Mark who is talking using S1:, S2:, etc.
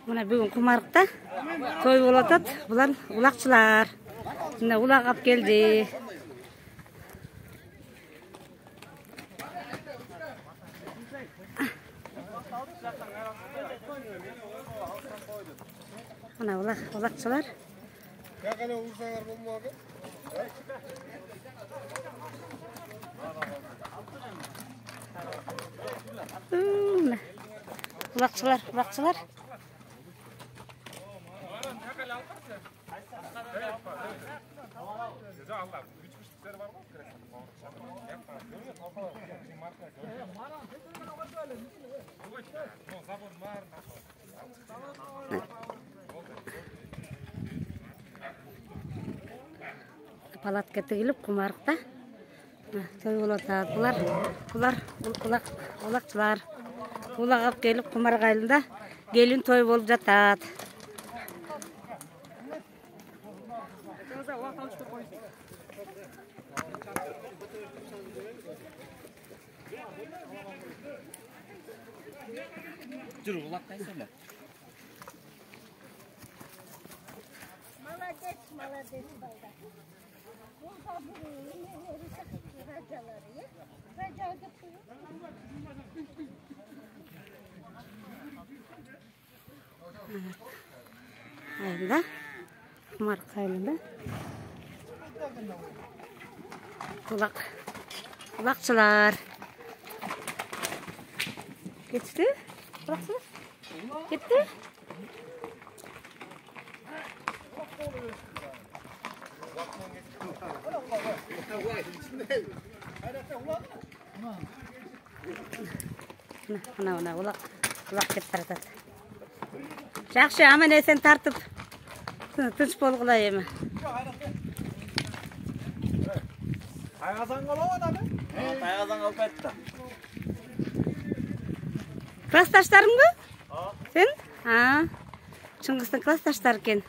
S1: Мына бүгін құмарықта той болып атат. Бұлар улақшылар. Мына улақ алып келді. Мына улақшылар. Улақшылар. Палатка тігіліп құмарықта той болып атады. Бұлар улақшылар. Улақ алып келіп құмарық айылында келін той болып жатады.
S2: Жүр, улақ қайсыңдар?
S3: Молодец, балда. Бұл қабыры раджалары, раджалды
S1: Айында, құмарық айылында. Улақшылар. Кетті? Улақшылар? Кетті? Мына улақ кетіп таратады. Жақшы, аман есен тартып, тыныш болғыла емі.
S2: Тайғазан қалау адам? Тайғазан қалып әтті.
S1: Классташтарың ба? Сен? Шыңғыстың классташтары кен.